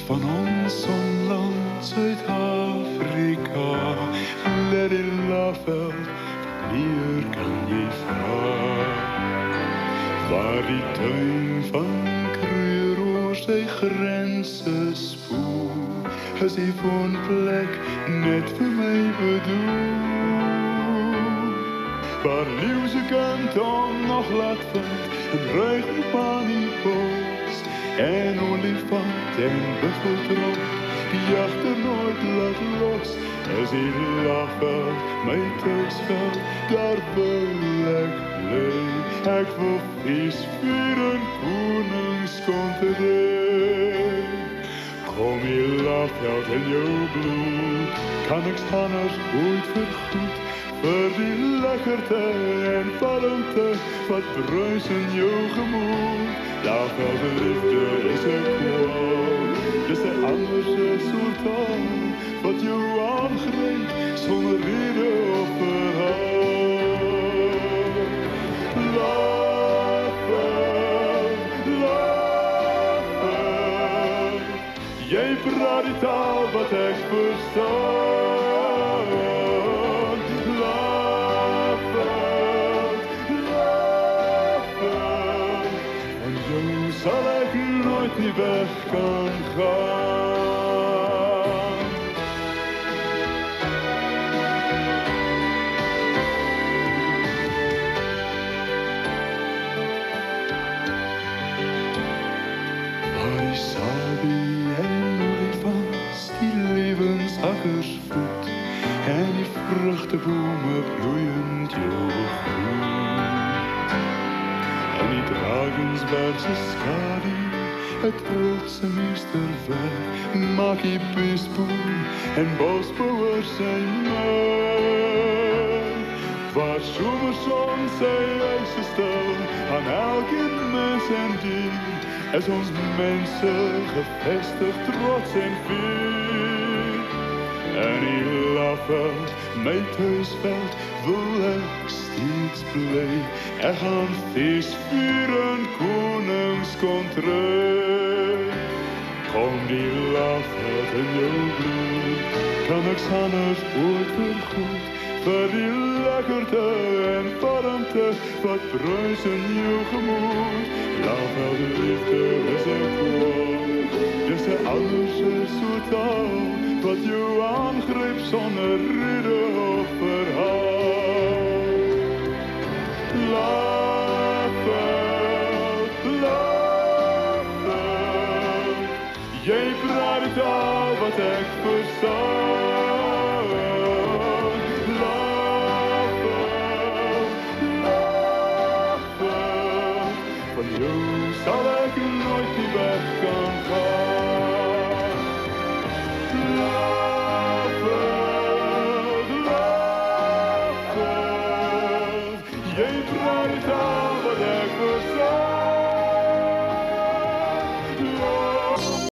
van ons zonland Zuid-Afrika. Let die laafveld, meer kan jy vraag. Waar die tuin van Kruger sy grense spoel, is die woonplek net vir my bedoel. Waar leeuwse kant om nog laat vind, en ruig op die bos, en olifant en buffeltrop, die jachter nooit laat los, is die laafveld, my thuisveld, daar wil ek bly. Ek wil feest vieren, koningskonterij. Kom die laafveld in jou bloed, kan ek anders ooit vergoed, vir die lekkerte en warmte, wat bruis in jou gemoed. Laafveld liefde is ek kwaal, dis een anderse soort taal, wat jou aangrijpt, sonder rede of verhaal. Laafveld, laafveld, jy praat die taal wat ek verstaan. Laafveld, laafveld, van jou sal ek nooit nie weg kan gaan. Sabi en olifants, die levensakkers voed, en die vruchtebome bloeiend jou groet. En die Drakensbergse skadu, het trotse meesterwerk, maak die beestboer en bosbouwer sy merk. Waar somerson sy eise stel, aan elke mens en dier, is ons mense gevestig, trots en fier. En die laafveld, my thuisveld, wil ek steeds bly. Ek gaan feest vieren, koningskontrij. Kom die laafveld in jou bloed, kan ek anders ooit vergoed, vir die lekkerte en warmte, wat bruis in jou gemoed. Laafveld liefde is ek kwaal, dis een anderse soort taal, wat jou aangryp sonder rede of verhaal. Laafveld, laafveld, jy praat die taal wat ek verstaan. Laafveld, laafveld, van jou sal ek nooit nie weg